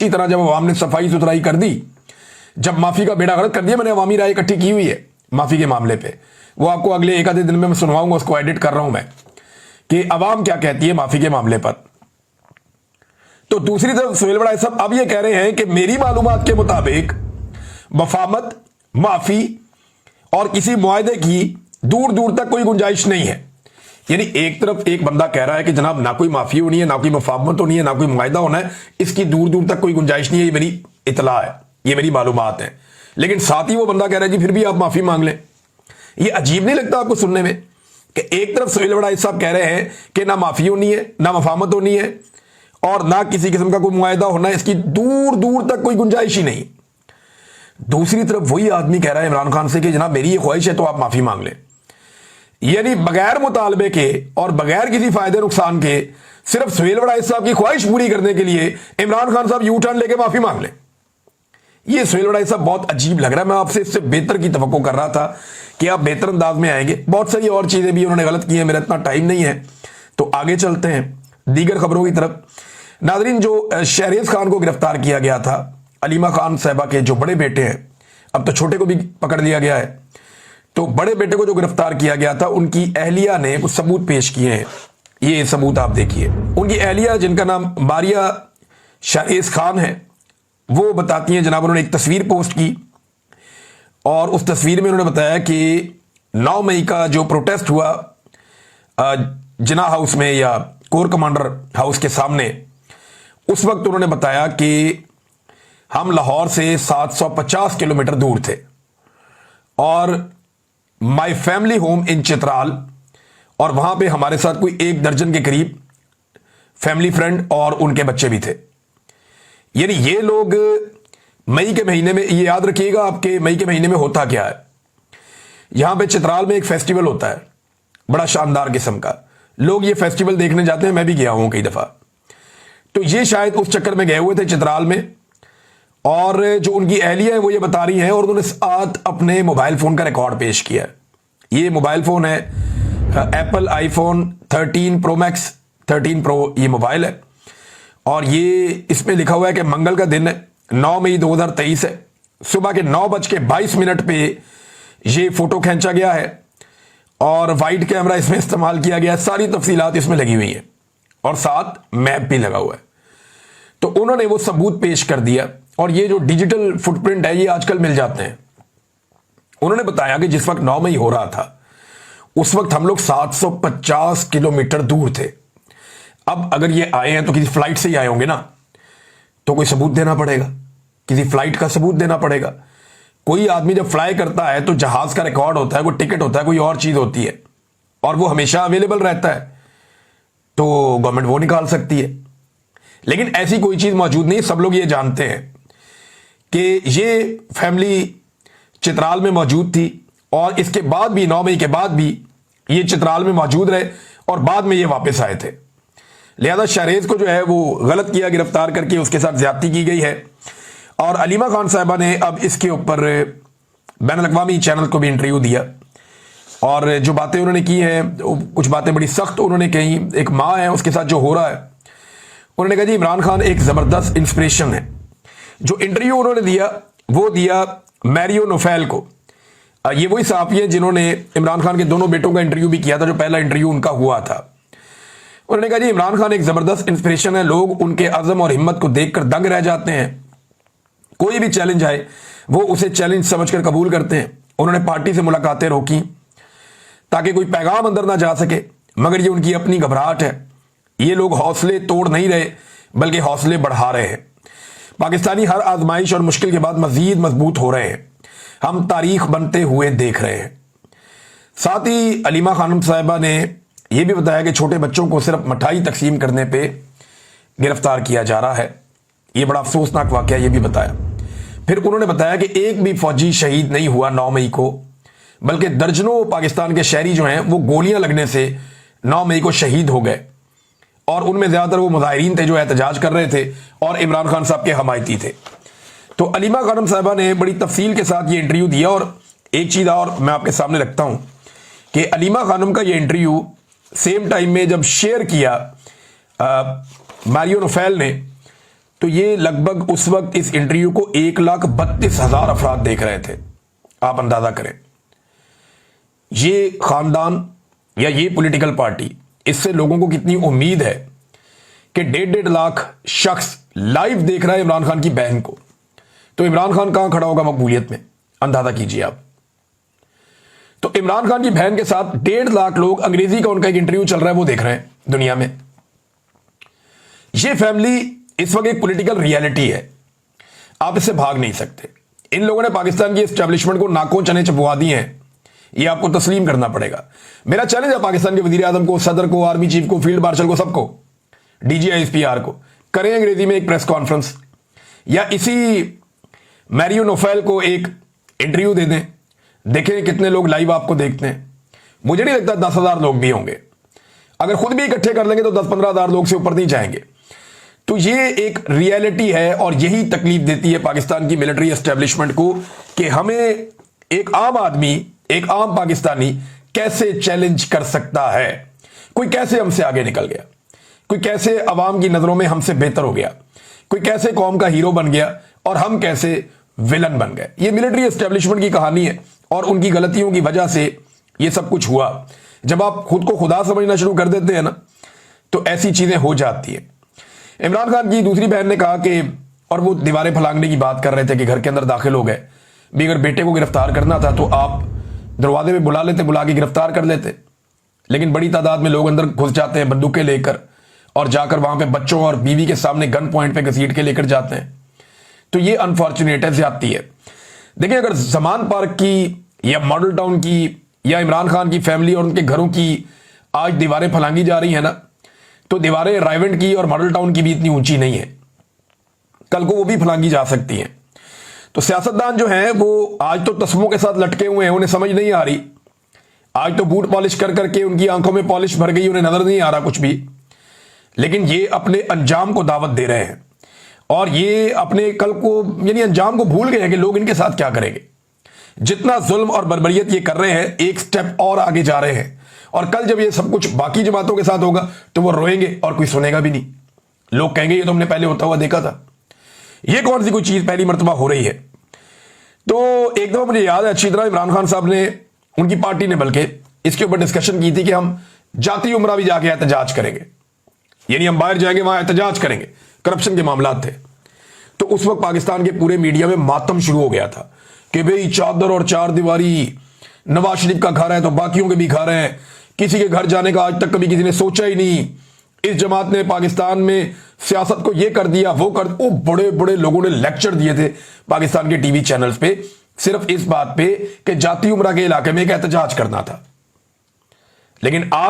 इसी तरह जब अवाम ने सफाई सुथराई कर दी, जब माफी का बेड़ा गर्क कर दिया, मैंने अवामी राय इकट्ठी की हुई है माफी के मामले पे, वो आपको अगले एक आधे दिन में मैं सुनवाऊंगा, उसको एडिट कर रहा हूं मैं कि अवाम क्या कहती है माफी के मामले पर। तो दूसरी तरफ सुहेल बड़ाई साहब अब ये कह रहे हैं कि मेरी मालूमात के मुताबिक वफामत, माफी और किसी मुआहदे की दूर दूर तक कोई गुंजाइश नहीं है। यानी एक तरफ एक बंदा कह रहा है कि जनाब ना कोई माफी होनी है, ना कोई मुफाहमत होनी है, ना कोई मुआहदा होना है, इसकी दूर दूर तक कोई गुंजाइश नहीं है, ये मेरी इतला है, ये मेरी मालूमात है। लेकिन साथ ही वो बंदा कह रहा है जी फिर भी आप माफी मांग लें। ये अजीब नहीं लगता आपको सुनने में कि एक तरफ सुहेल बड़ाई साहब कह रहे हैं कि ना माफी होनी है, ना मुफाहमत होनी है और ना किसी किस्म का कोई मुआहदा होना है, इसकी दूर दूर तक कोई गुंजाइश ही नहीं। दूसरी तरफ वही आदमी कह रहा है इमरान खान से कि जनाब मेरी ये ख्वाहिश है तो आप माफी मांग लें। यानी बगैर मुतालबे के और बगैर किसी फायदे नुकसान के सिर्फ सुहेल बड़ाई साहब की ख्वाहिश पूरी करने के लिए इमरान खान साहब यू टर्न लेके माफी मांग लें। ये सुहेल बड़ाई साहब बहुत अजीब लग रहा है। मैं आपसे इससे बेहतर की तवक्को कर रहा था कि आप बेहतर अंदाज में आएंगे। बहुत सारी और चीजें भी उन्होंने गलत की हैं, मेरा इतना टाइम नहीं है, तो आगे चलते हैं दीगर खबरों की तरफ। नाजरीन, जो शहरेज खान को गिरफ्तार किया गया था, अलीमा खान साहबा के जो बड़े बेटे हैं, अब तो छोटे को भी पकड़ लिया गया है, तो बड़े बेटे को जो गिरफ्तार किया गया था उनकी अहलिया ने कुछ सबूत पेश किए हैं। ये सबूत आप देखिए। उनकी अहलिया जिनका नाम मारिया शहरेज खान है, वो बताती हैं जनाब, उन्होंने एक तस्वीर पोस्ट की और उस तस्वीर में उन्होंने बताया कि 9 मई का जो प्रोटेस्ट हुआ जिना हाउस में या कोर कमांडर हाउस के सामने, उस वक्त उन्होंने बताया कि हम लाहौर से 750 किलोमीटर दूर थे और my family home in Chitral, और वहां पे हमारे साथ कोई 1 दर्जन के करीब फैमिली फ्रेंड और उनके बच्चे भी थे। यानी ये लोग मई के महीने में, ये याद रखिएगा आपके मई के महीने में होता क्या है, यहां पे चित्राल में एक फेस्टिवल होता है बड़ा शानदार किस्म का, लोग ये फेस्टिवल देखने जाते हैं, मैं भी गया हूं कई दफा। तो ये शायद उस चक्कर में गए हुए थे चित्राल में, और जो उनकी अहलिया है वो ये बता रही है, और उन्होंने साथ अपने मोबाइल फोन का रिकॉर्ड पेश किया। ये मोबाइल फोन है Apple iPhone 13 pro max, 13 pro ये मोबाइल है, और ये इसमें लिखा हुआ है कि मंगल का दिन 9 मई 2023 है, सुबह के 9:22 पे ये फोटो खींचा गया है और वाइड कैमरा इसमें इस्तेमाल किया गया है, सारी तफसीलात इसमें लगी हुई है और साथ मैप भी लगा हुआ है। तो उन्होंने वो सबूत पेश कर दिया, और ये जो डिजिटल फुटप्रिंट है ये आजकल मिल जाते हैं। उन्होंने बताया कि जिस वक्त 9 मई हो रहा था उस वक्त हम लोग 750 किलोमीटर दूर थे। अब अगर ये आए हैं तो किसी फ्लाइट से ही आए होंगे ना, तो कोई सबूत देना पड़ेगा, किसी फ्लाइट का सबूत देना पड़ेगा। कोई आदमी जब फ्लाई करता है तो जहाज का रिकॉर्ड होता है, कोई टिकट होता है, कोई और चीज होती है, और वो हमेशा अवेलेबल रहता है, तो गवर्नमेंट वो निकाल सकती है। लेकिन ऐसी कोई चीज मौजूद नहीं। सब लोग ये जानते हैं कि ये फैमिली चित्राल में मौजूद थी, और इसके बाद भी 9 मई के बाद भी ये चित्राल में मौजूद रहे और बाद में ये वापस आए थे। लिहाजा शहरेज को जो है वो गलत किया गिरफ्तार करके, उसके साथ ज्यादती की गई है। और अलीमा खान साहिबा ने अब इसके ऊपर बैन अल-अक़वामी चैनल को भी इंटरव्यू दिया, और जो बातें उन्होंने की हैं, कुछ बातें बड़ी सख्त उन्होंने कही। एक माँ है, उसके साथ जो हो रहा है, उन्होंने कहा जी इमरान खान एक जबरदस्त इंस्पिरेशन है। जो इंटरव्यू उन्होंने दिया वो दिया मैरियो नोफेल को। ये वही सहाफ़ी है जिन्होंने इमरान खान के दोनों बेटों का इंटरव्यू भी किया था, जो पहला इंटरव्यू उनका हुआ था। उन्होंने कहा जी इमरान खान एक जबरदस्त इंस्पिरेशन है, लोग उनके अज़म और हिम्मत को देखकर दंग रह जाते हैं। कोई भी चैलेंज आए वो उसे चैलेंज समझकर कबूल करते हैं। उन्होंने पार्टी से मुलाकातें रोकी ताकि कोई पैगाम अंदर ना जा सके, मगर ये उनकी अपनी घबराहट है। ये लोग हौसले तोड़ नहीं रहे बल्कि हौसले बढ़ा रहे हैं। पाकिस्तानी हर आजमाइश और मुश्किल के बाद मजीद मजबूत हो रहे हैं, हम तारीख बनते हुए देख रहे हैं। साथ ही अलीमा खानम साहिबा ने यह भी बताया कि छोटे बच्चों को सिर्फ मिठाई तकसीम करने पे गिरफ्तार किया जा रहा है। यह बड़ा अफसोसनाक वाकया ये भी बताया। फिर उन्होंने बताया कि एक भी फौजी शहीद नहीं हुआ 9 मई को, बल्कि दर्जनों पाकिस्तान के शहरी जो हैं वो गोलियां लगने से 9 मई को शहीद हो गए, और उनमें ज्यादातर वो मुजाहिरीन थे जो एहतजाज कर रहे थे और इमरान खान साहब के हमायती थे। तो अलीमा खानम साहिबा ने बड़ी तफसील के साथ ये इंटरव्यू दिया। और एक चीज और मैं आपके सामने रखता हूं कि अलीमा खानम का ये इंटरव्यू सेम टाइम में जब शेयर किया मैरियो नोफेल ने, तो ये लगभग उस वक्त इस इंटरव्यू को 1,32,000 अफराद देख रहे थे। आप अंदाजा करें, ये खानदान या ये पॉलिटिकल पार्टी, इससे लोगों को कितनी उम्मीद है कि 1.5 लाख शख्स लाइव देख रहा है इमरान खान की बहन को। तो इमरान खान कहां खड़ा होगा मकबूलियत में, अंदाजा कीजिए आप। तो इमरान खान की बहन के साथ 1.5 लाख लोग, अंग्रेजी का उनका एक इंटरव्यू चल रहा है, वो देख रहे हैं दुनिया में। ये फैमिली इस वक्त एक पॉलिटिकल रियलिटी है, आप इससे भाग नहीं सकते। इन लोगों ने पाकिस्तान की एस्टेब्लिशमेंट को नाकों चने चबवा दिए हैं, ये आपको तस्लीम करना पड़ेगा। मेरा चैलेंज है पाकिस्तान के वजीर आजम को, सदर को, आर्मी चीफ को, फील्ड मार्शल को, सबको, DGISPR को, करें अंग्रेजी में एक प्रेस कॉन्फ्रेंस, या इसी मैरियो नोफेल को एक इंटरव्यू दे दें, देखें कितने लोग लाइव आपको देखते हैं। मुझे नहीं लगता 10,000 लोग भी होंगे, अगर खुद भी इकट्ठे कर लेंगे तो 10-15,000 लोग से ऊपर नहीं जाएंगे। तो ये एक रियलिटी है और यही तकलीफ देती है पाकिस्तान की मिलिट्री एस्टेब्लिशमेंट को कि हमें एक आम आदमी, एक आम पाकिस्तानी कैसे चैलेंज कर सकता है। कोई कैसे हमसे आगे निकल गया, कोई कैसे अवाम की नजरों में हमसे बेहतर हो गया, कोई कैसे कौम का हीरो बन गया और हम कैसे विलन बन गए। ये मिलिट्री एस्टेब्लिशमेंट की कहानी है और उनकी गलतियों की वजह से ये सब कुछ हुआ। जब आप खुद को खुदा समझना शुरू कर देते हैं ना, तो ऐसी चीजें हो जाती है। इमरान खान की दूसरी बहन ने कहा कि, और वो दीवारें फलांगने की बात कर रहे थे कि घर के अंदर दाखिल हो गए, भी अगर बेटे को गिरफ्तार करना था तो आप दरवाजे में बुला लेते, बुला के गिरफ्तार कर लेते। लेकिन बड़ी तादाद में लोग अंदर घुस जाते हैं बंदूकें लेकर और जाकर वहां पे बच्चों और बीवी के सामने गन पॉइंट पे घसीट के लेकर जाते हैं। तो ये अनफॉर्चुनेट है, ज्यादती है। देखिए, अगर जमान पार्क की या मॉडल टाउन की या इमरान खान की फैमिली और उनके घरों की आज दीवारें फलांगी जा रही है ना, तो दीवारें रायवेंट की और मॉडल टाउन की भी इतनी ऊंची नहीं है, कल को वो भी फलांगी जा सकती हैं। तो सियासतदान जो हैं वो आज तो तस्मों के साथ लटके हुए हैं, उन्हें समझ नहीं आ रही। आज तो बूट पॉलिश कर करके उनकी आंखों में पॉलिश भर गई, उन्हें नजर नहीं आ रहा कुछ भी। लेकिन ये अपने अंजाम को दावत दे रहे हैं और ये अपने कल को यानी अंजाम को भूल गए हैं कि लोग इनके साथ क्या करेंगे। जितना जुल्म और बर्बरियत ये कर रहे हैं, एक स्टेप और आगे जा रहे हैं। और कल जब ये सब कुछ बाकी जमातों के साथ होगा तो वो रोएंगे और कोई सुनेगा भी नहीं। लोग कहेंगे ये तो हमने पहले होता हुआ देखा था, ये कौन सी कोई चीज पहली मर्तबा हो रही है। तो एक दफा मुझे याद है अच्छी तरह, इमरान खान साहब ने, उनकी पार्टी ने बल्कि इसके ऊपर डिस्कशन की थी कि हम जाती उमरा भी जाके एहतजाज करेंगे, यानी हम बाहर जाएंगे वहां एहतजाज करेंगे। करप्शन के मामला थे तो उस वक्त पाकिस्तान के पूरे मीडिया में मातम शुरू हो गया था कि भाई चादर और चार दीवारी, नवाज शरीफ का घर है तो बाकियों के भी घर हैं, किसी के घर जाने का आज तक कभी किसी ने सोचा ही नहीं। इस जमात ने पाकिस्तान में सियासत को ये कर दिया, वो कर, वो बड़े बड़े लोगों ने लेक्चर दिए थे पाकिस्तान के टीवी चैनल्स पे सिर्फ इस बात पे कि जाती उमरा के इलाके में एक एहतजाज करना था। लेकिन आज